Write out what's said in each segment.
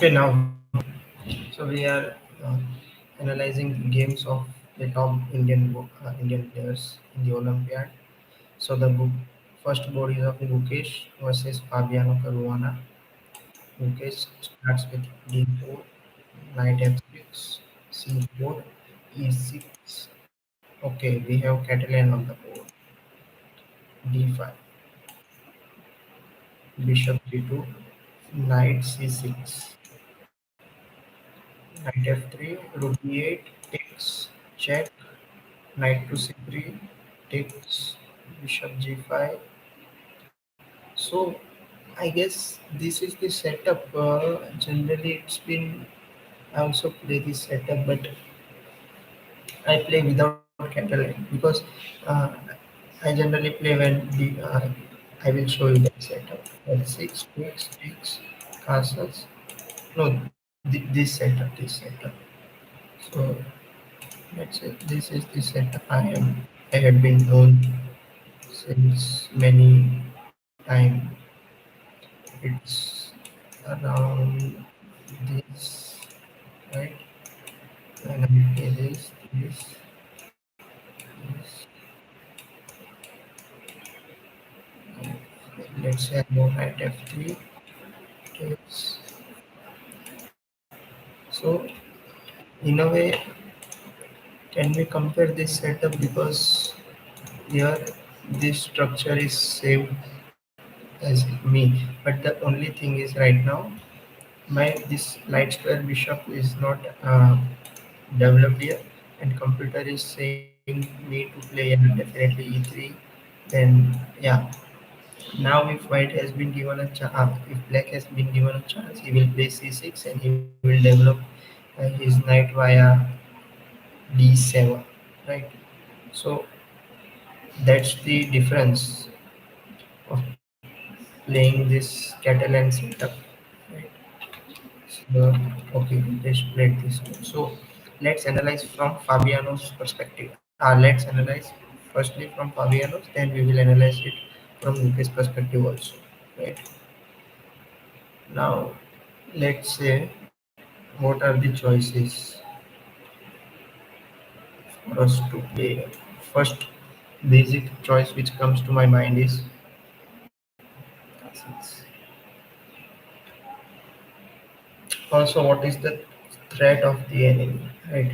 Okay, now, so we are analyzing games of the top Indian players in the Olympiad. So the first board is of Mukesh versus Fabiano Caruana. Mukesh starts with D4, knight F6, C4, E6. Okay, we have Catalan on the board. D5, Bishop D2, Knight C6, Knight F3, Rook B8, takes, check, Knight to C3, takes, Bishop G5. So I guess this is the setup. Generally, it's been I also play this setup, but I play without Catalan because uh, I generally play when I will show you the setup. L6, takes, takes, castles. No, this setup. So let's say this is the setup I have been known since many time. It's around this, right? When I play this, let's say I go knight F3, takes. So in a way, can we compare this setup because here this structure is same as me, but the only thing is right now my this light square bishop is not developed here, and computer is saying me to play definitely e3. Then yeah, now if white has been given a chance, if black has been given a chance, he will play c6 and he will develop his knight via d7, right? So that's the difference of playing this Catalan setup, right? So, okay, let's play this one. So let's analyze from Fabiano's perspective. Let's analyze firstly from Fabiano's, then we will analyze it from Lucas' perspective also, right? Now, let's say what are the choices for us to play. First, basic choice which comes to my mind is castles. Also, what is the threat of the enemy, right?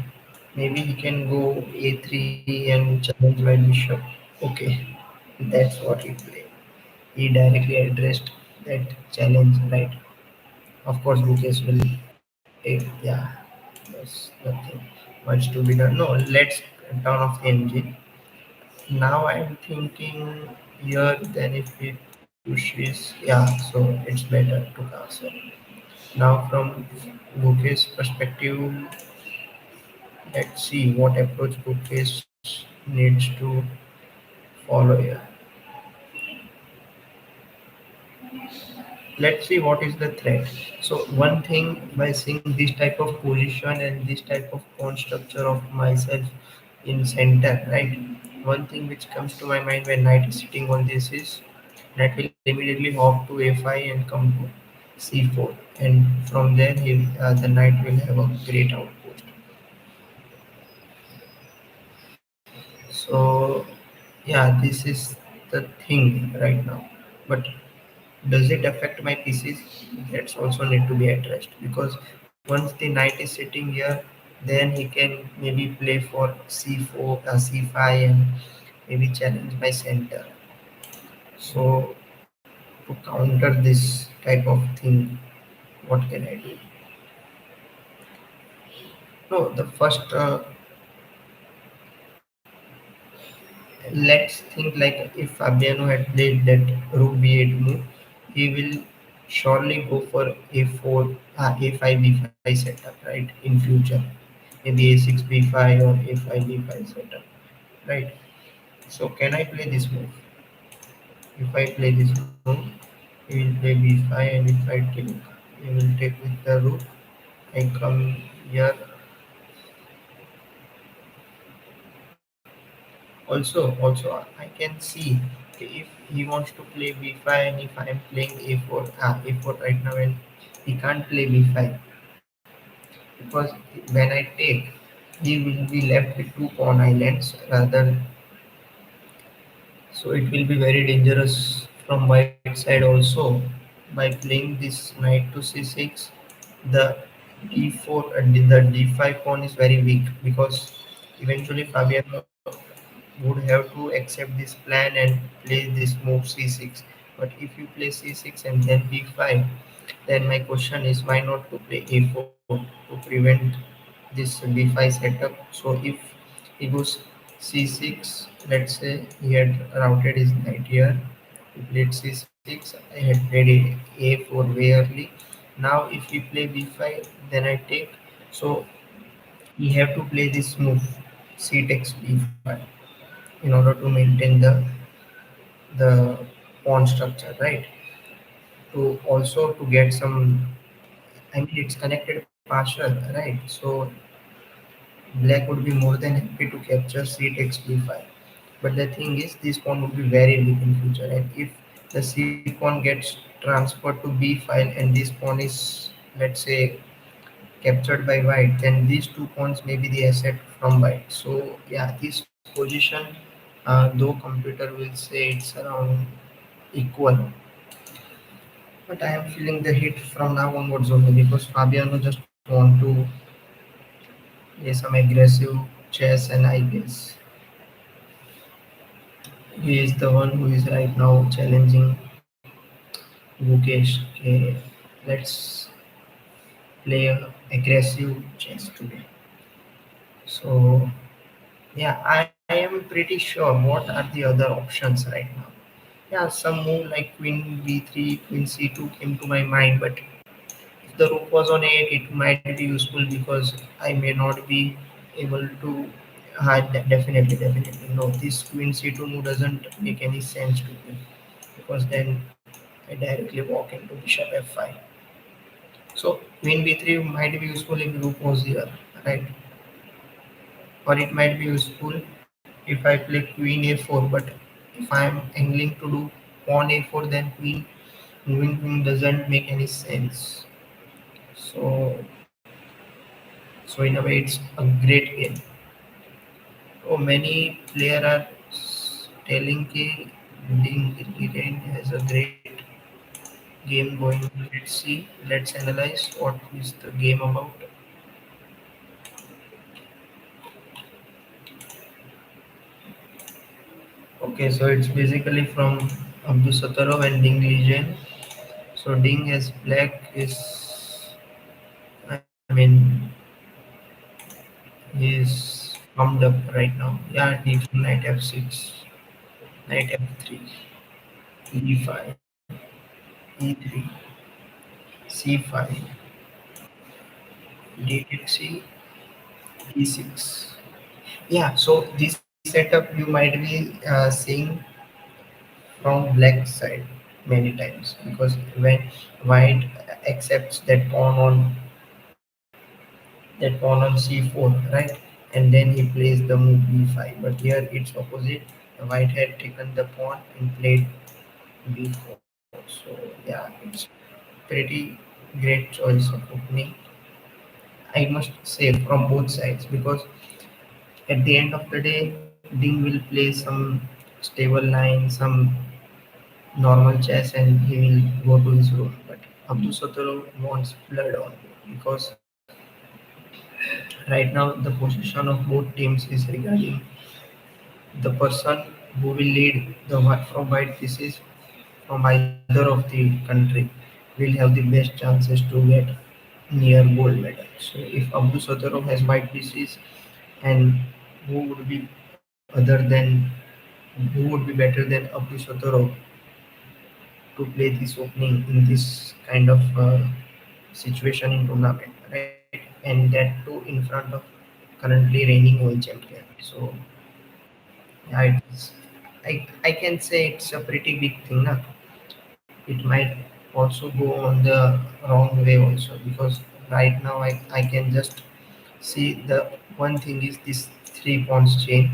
Maybe he can go a3 and challenge my bishop. Okay, that's what he played. He directly addressed that challenge, right? Of course, Lucas will take, yeah, there's nothing much to be done. No, let's turn off the engine. Now I'm thinking here, then if it pushes, yeah, so it's better to castle. Now, from Lucas' perspective, let's see what approach Lucas needs to follow here. Let's see what is the threat. So one thing, by seeing this type of position and this type of pawn structure of myself in center, right? One thing which comes to my mind when knight is sitting on this is knight will immediately hop to a5 and come to c4, and from there the knight will have a great outpost. So yeah, this is the thing right now. But does it affect my pieces? That's also need to be addressed, because once the knight is sitting here, then he can maybe play for c4, c5, and maybe challenge my center. So to counter this type of thing, what can I do? No, the first let's think like if Fabiano had played that rook b8 move, he will surely go for a4, a5 b5 setup, right? In future, maybe a6 b5 or a5 b5 setup, right? So can I play this move? If I play this move, he will play b5, and if I take, he will take with the rook. I come here. Also, I can see, okay, if he wants to play b5 and if I am playing a4, a4 right now, and he can't play b5 because when I take, he will be left with two pawn islands rather. So it will be very dangerous from white side also. By playing this knight to c6, the d4 and the d5 pawn is very weak because eventually Fabiano would have to accept this plan and play this move c6. But if you play c6 and then b5, then my question is why not to play a4 to prevent this b5 setup. So if he goes c6, let's say he had routed his knight here, he played c6, I had played a4 way early. Now if we play b5, then I take. So we have to play this move c takes b5 in order to maintain the pawn structure, right? To also to get some, I mean it's connected partial, right? So black would be more than happy to capture c takes b5. But the thing is, this pawn would be very weak in future, and if the c pawn gets transferred to b file and this pawn is, let's say, captured by white, then these two pawns may be the asset from white. So yeah, this position, though computer will say it's around equal, but I am feeling the hit from now onwards only because Fabiano just want to play some aggressive chess, and I guess he is the one who is right now challenging Mukesh. Okay, let's play a aggressive chess today. So yeah, I am pretty sure what are the other options right now. Yeah, some move like queen b3, queen c2 came to my mind, but if the rook was on 8, it might be useful because I may not be able to. Definitely. No, this queen c2 move doesn't make any sense to me because then I directly walk into bishop f5. So queen b3 might be useful if rook was here, right? Or it might be useful if I play queen a4. But if I am angling to do pawn a4, then moving queen doesn't make any sense. So so in a way, it's a great game. Oh, many players are telling कि Liren has a great game going. Let's see. Let's analyze what is the game about. Okay, so it's basically from Abdul Sattarov and Ding Liren. So Ding has black is, I mean, he's pumped up right now. Yeah, D from knight f6, knight f3, e5, e3, c5, d takes c, e6. Yeah, so this setup you might be seeing from black side many times because when white accepts that pawn on c4, right, and then he plays the move b5. But here it's opposite. The white had taken the pawn and played b4. So yeah, it's pretty great choice of opening, I must say, from both sides, because at the end of the day, Ding will play some stable line, some normal chess, and he will go to his room. But Abdul Sattarov wants blood on him because right now the position of both teams is regarding the person who will lead from white pieces from either of the country will have the best chances to get near gold medal. So if Abdul Sattarov has white pieces, and who would be other than who would be better than Abdul Sattarov to play this opening in this kind of situation in tournament, right? And that too in front of currently reigning world champion. So yeah, I can say it's a pretty big thing. Na? It might also go on the wrong way also because right now I can just see the one thing is this three pawns chain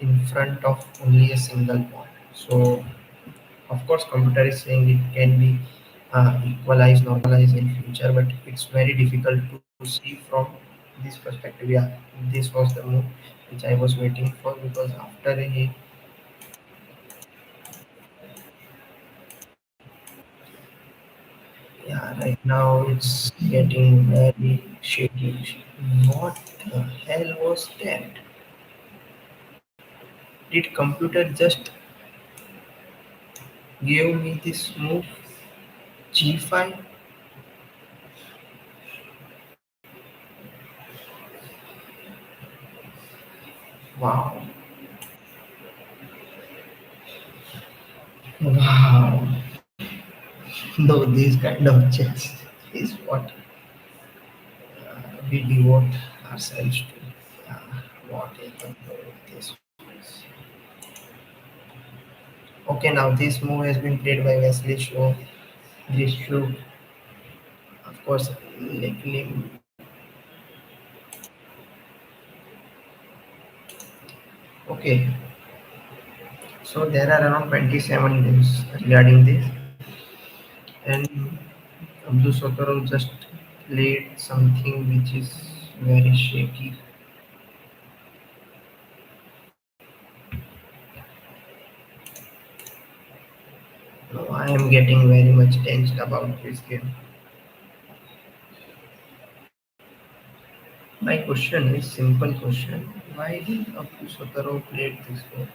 in front of only a single pawn. So of course computer is saying it can be equalize, normalize in future, but it's very difficult to see from this perspective. Yeah, this was the move which I was waiting for because after he, yeah, right now it's getting very shaky. What the hell was that? Did computer just give me this move G5? Wow, wow. No, these kind of chess is what we devote ourselves to. Uh, what happened with this? Okay, now this move has been played by Wesley Shaw. This should, of course, likely. Okay, so there are around 27 games regarding this, and Abdul Sotoro just played something which is very shaky. Now I am getting very much tensed about this game. My question is simple question. Why did Abdul Sotoro played this game?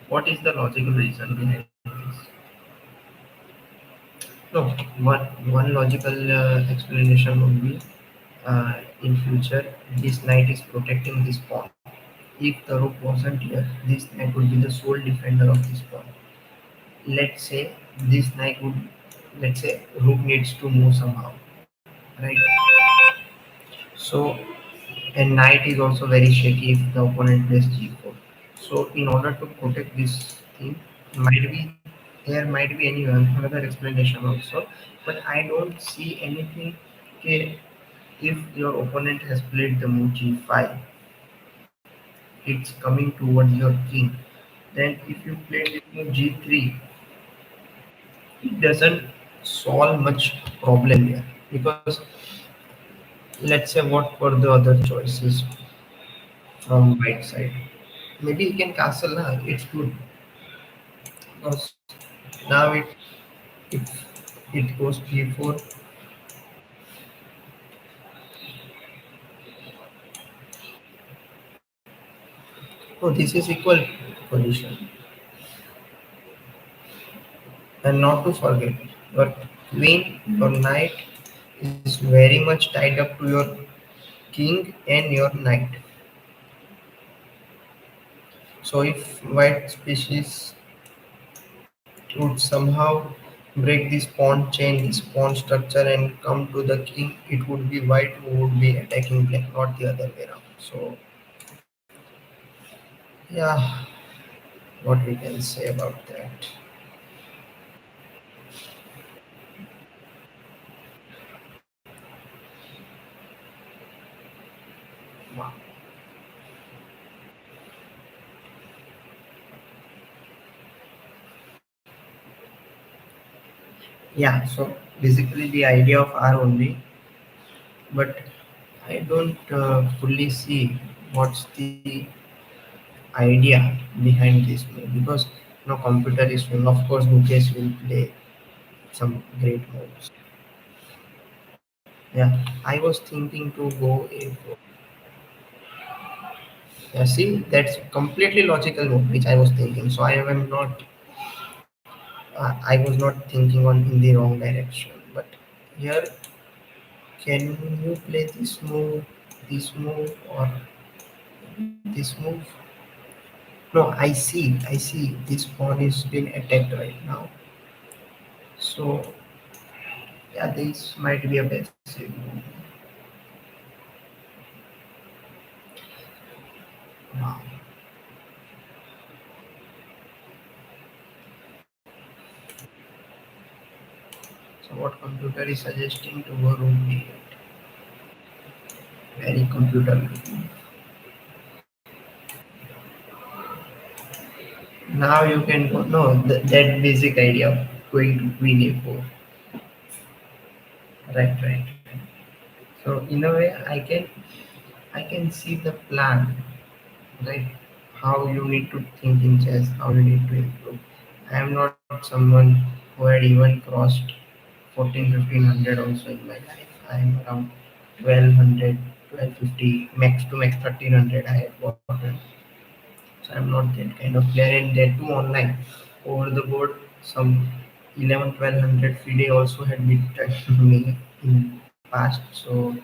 What is the logical reason behind this? No, one logical explanation would be in future this knight is protecting this pawn. If the rook wasn't here, this knight would be the sole defender of this pawn. Let's say this knight would, let's say rook needs to move somehow, right? So and knight is also very shaky if the opponent plays g4. So in order to protect this thing, might be there might be any another explanation also, but I don't see anything. Okay, if your opponent has played the move g5, it's coming towards your king. Then if you play this move g3, it doesn't solve much problem here because let's say what were the other choices from white side? Maybe he can castle now. It's good because now it it goes g4. Oh, this is equal position. And not to forget, your queen, your knight is very much tied up to your king and your knight. So if white species would somehow break this pawn chain, this pawn structure and come to the king, it would be white who would be attacking black, not the other way around. So yeah, what we can say about that. Wow. Yeah, so basically the idea of R only, but I don't fully see what's the idea behind this move because computer is full. Of course, Mukesh will play some great moves. Yeah, I was thinking to go if yeah, see that's completely logical move which I was thinking. So I am not I was not thinking on in the wrong direction. But here, can you play this move, or this move? No, I see. This pawn is being attacked right now. So yeah, this might be a passive move. Wow. So what computer is suggesting to go room B8? Very computer. Now you can go. No, that basic idea. going to queen a4. Right, right, right. So in a way, I can see the plan, right? How you need to think in chess, how you need to improve. I am not someone who had even crossed 14, 1500 also in my life. I am around 1200, 1250, max to max 1300 I have gotten. So I'm not that kind of player, and that too online. Over the board, some 11, 1200 FIDE also had beaten me in past. So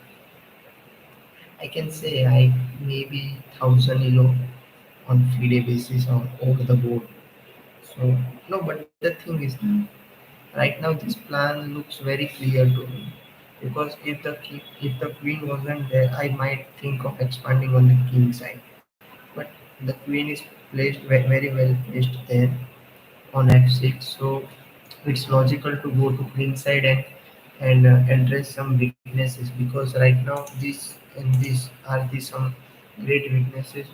I can say I maybe 1000 on FIDE basis on over the board. So no, but the thing is that right now this plan looks very clear to me, because if the queen wasn't there, I might think of expanding on the king side. But the queen is placed very well placed there on f6, so it's logical to go to queen side and address some weaknesses, because right now these are the some great weaknesses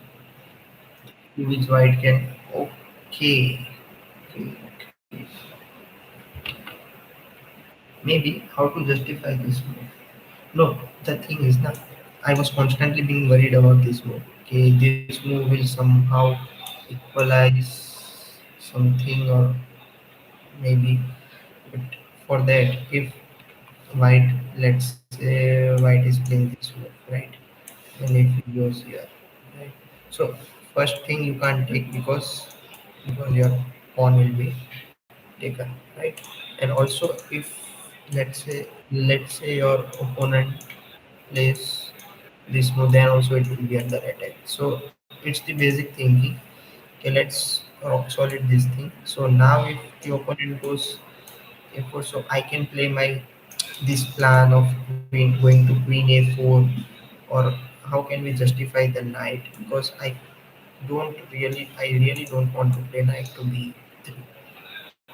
which white can. Okay, okay, okay. Maybe how to justify this move. No, the thing is that I was constantly being worried about this move. Okay, this move will somehow equalize something, or maybe. But for that, if white, let's say white is playing this move, right? And if he goes here, right? So first thing you can't take, because your pawn will be taken, right? And also if let's say your opponent plays this move, then also it will be under attack. So it's the basic thinking. Okay, let's rock solid this thing. So now if the opponent goes a4, so I can play my this plan of queen going to queen a4, or how can we justify the knight, because I really don't want to play knight to b3.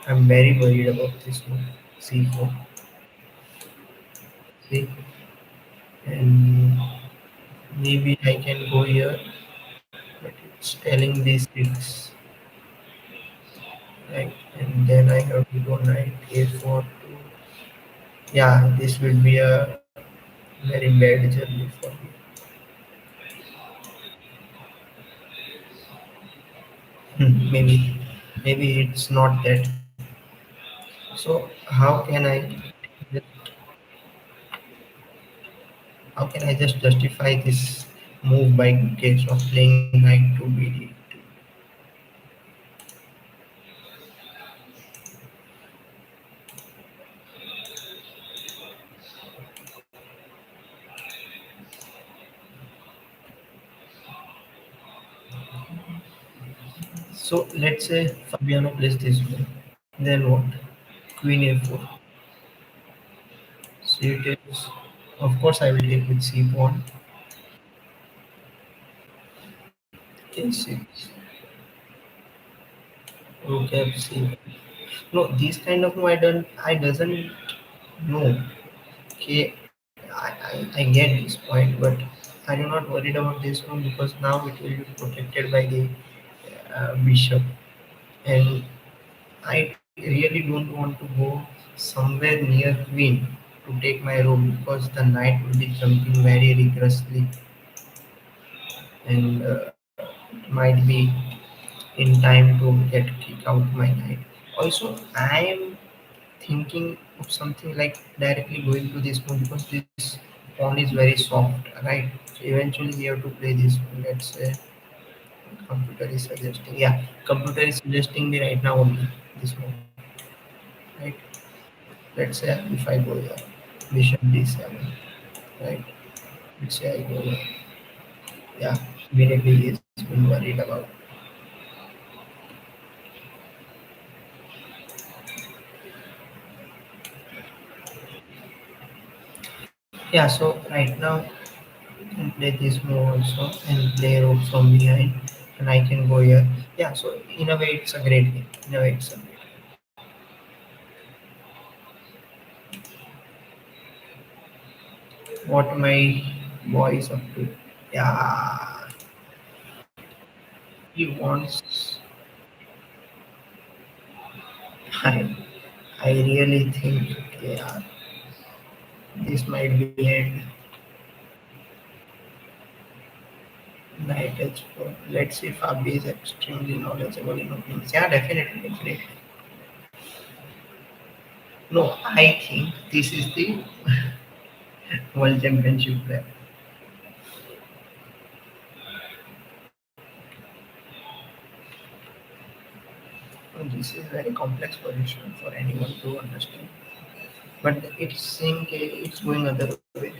I'm very worried about this move, c4. See, and maybe I can go here, but it's telling b6, right? And then I have to go knight a4 to, yeah, this will be a very bad journey for me. Maybe it's not that. So how can I just justify this move by case of playing knight to b2? So let's say Fabiano plays this move. Then what? Queen a4. So it is, of course I will take with c pawn, a6, rook f7. No, these kind of move I doesn't know. Okay, I get this point, but I'm not worried about this one, because now it will be protected by the bishop, and I really don't want to go somewhere near queen to take my rook, because the knight will be jumping very rigorously, and might be in time to get kick out my knight. Also, I am thinking of something like directly going to this move, because this pawn is very soft, right? So eventually we have to play this one. Let's say computer is suggesting, yeah, computer is suggesting me right now only this move, right? Let's say if I go here, bishop d7, right? Let's say I go here, yeah, immediately he has been worried about. Yeah, so right now I can play this move also and play rook from behind, and I can go here. Yeah, so in a way it's a great game. In a way it's a great game. What my boy is up to? Yeah, he wants. I I really think, yeah, this might be end night expo. Let's see if Abhi is extremely knowledgeable in openings. Yeah, definitely, definitely. No, I think this is the World Championship prep. This is very complex position for anyone to understand. But it's saying it's going other way.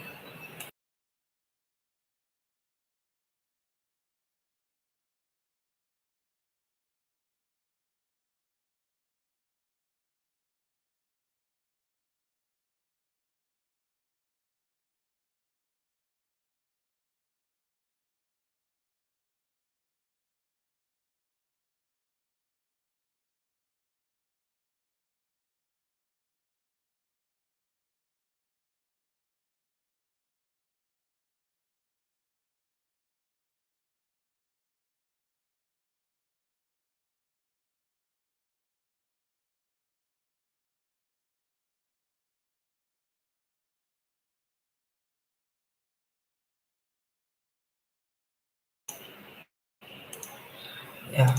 Yeah.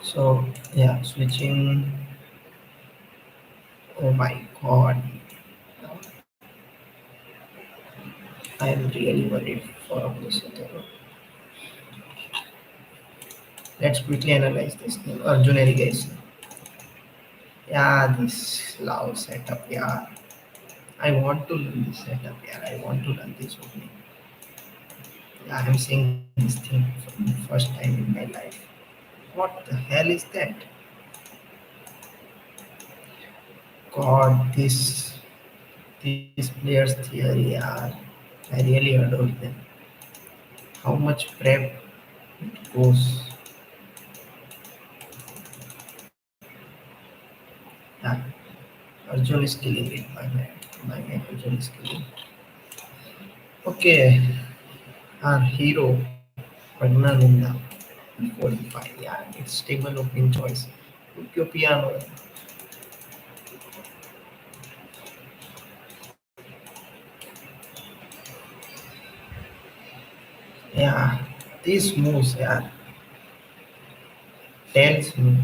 So yeah, switching. Oh my God, I am really worried for this. Let's quickly analyze this thing. Arjun irrigation. Yeah, this loud setup. Yeah, I want to learn this setup. Yeah, I want to learn this opening. Yeah, I'm seeing this thing for the first time in my life. What the hell is that? God, this player's theory. Yeah, I really adore them. How much prep goes. Yeah, Arjun is killing it. My man, Arjun is killing. Okay, our hero, Pragnananda, 45. Yeah, it's stable opening choice. Put your piano. Yeah, these moves, yeah, tells me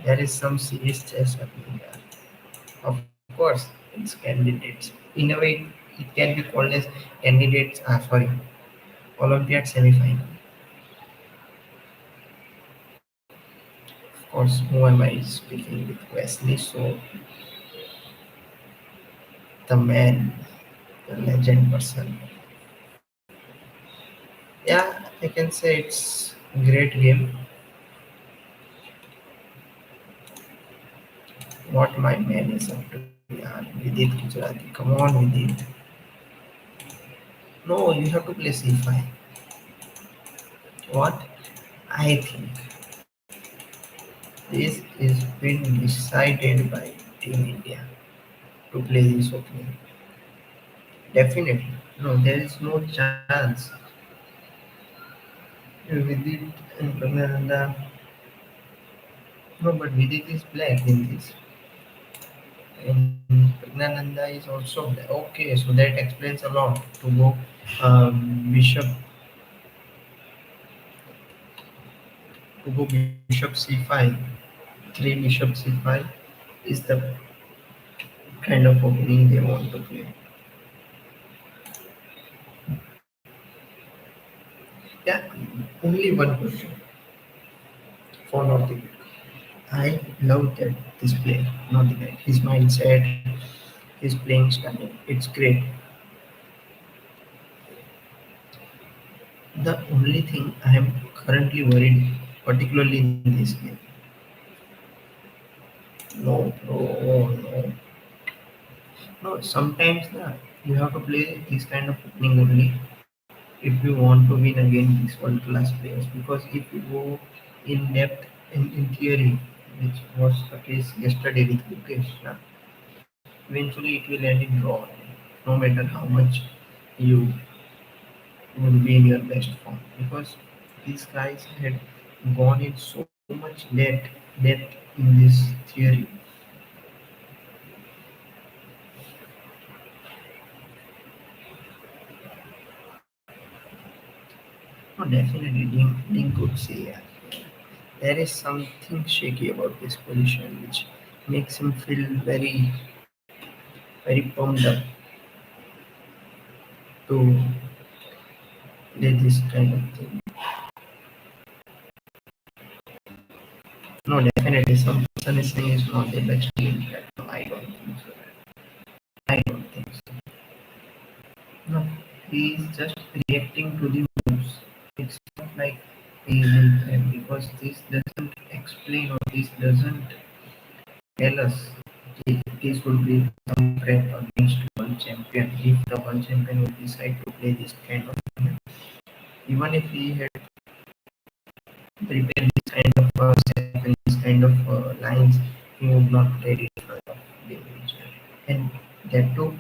there is some serious chess happening there. Of course, it's candidates. In a way, it can be called as candidates. Sorry, Olympiad semi-final. Of course, who am I speaking with? Wesley. So the man, the legend person. Yeah, I can say it's great game. What my man is up to. Yeah, Vidit Gujarati. Come on, Vidit. No, you have to play C5. What? I think this is been decided by Team India to play this opening. Definitely. No, there is no chance. Vidit and Pragnananda. No, but Vidit is black in this. And Pragnananda is also black. Okay, so that explains a lot. To go bishop bishop c5, three bishop c5 is the kind of opening they want to play. Yeah, only one question for Nordic. I love that this player, Nordic. His mindset, his playing style, it's great. The only thing I am currently worried, particularly in this game, no, bro, oh, no, no. Sometimes you have to play this kind of opening only if you want to win against these world class players. Because if you go in depth in theory, which was the case yesterday with Mukesh, eventually it will end in draw. No matter how much you would be in your best form because these guys had gone in so much depth in this theory. No, definitely, Ding could say, yeah, there is something shaky about this position which makes him feel very pumped up to play this kind of thing. No, definitely, some person is saying is not the best Olympiad. No, I don't think so. I don't think so. No, he is just reacting to the moves. It's not like he is in prep because this doesn't explain or this doesn't tell us this would be some prep against world champion. If the world champion would decide to play this kind of game, even if he had prepared this kind of set and this kind of lines, he would not play it in front of the individual. And that too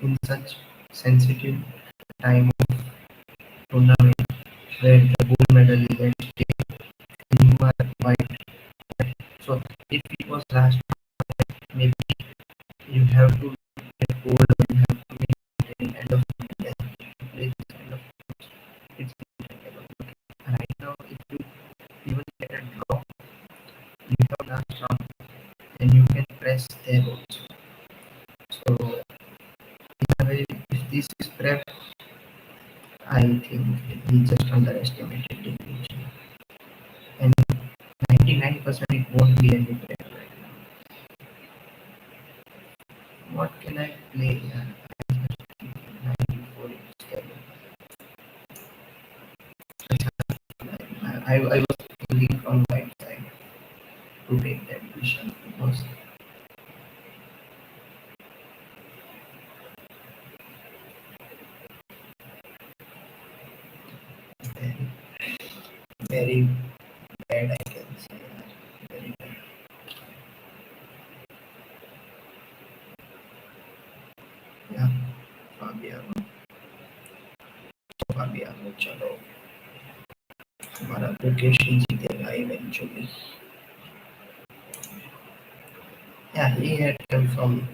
in such sensitive time of tournament where the gold medal is at stake and you are white. So if it was last maybe you have to get gold or you have to make any kind of medal to play this kind of it's difficult. Right now if you even get a draw, you have last round and you can press there also. So in a way if this is prep I think we just underestimated the future. And 99% it won't be any prep right now. What can I play? I just keep 94 schedule. I was thinking from right side to take that decision because very, very bad, I can say. Very bad. Yeah, Fabiano, Fabiano, चलो हमारा मुकेश ही जीतेगा eventually. Yeah, he had come from.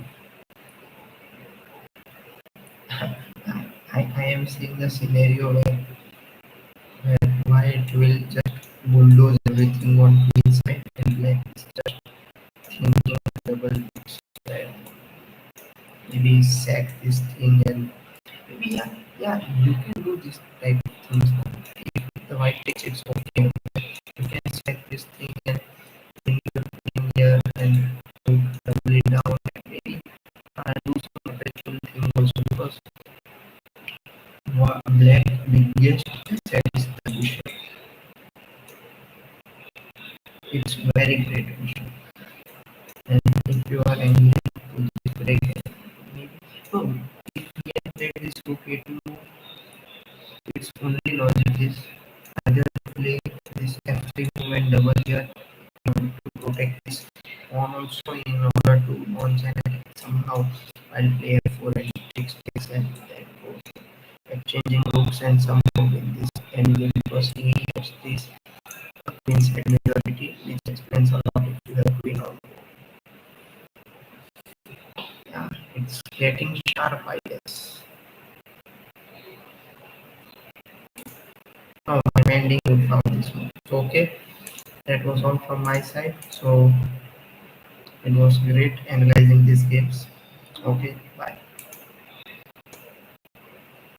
I am seeing the scenario where White will just bulldoze everything on green side and Black is just thinking double that maybe sack this thing and maybe yeah you can do this type of things. If the White takes it's okay. You can sack this thing and bring your thing here and double it down and maybe do some perpetual thing also because Black biggest asset is the bishop. It's very great vision. And if you are angry to this break, maybe no, if we had played this rook a2 move, its only logic is either play this f3 move and double here to protect this pawn also in order to launch an attack somehow. I'll play f4 and takes takes and then goes exchanging rooks and somehow win this endgame because he has this queen's head majority which explains a lot if you have queen on. Yeah, it's getting sharp, I guess. Oh, I'm ending it from this one. So, okay, that was all from my side. So, it was great analyzing these games. Okay,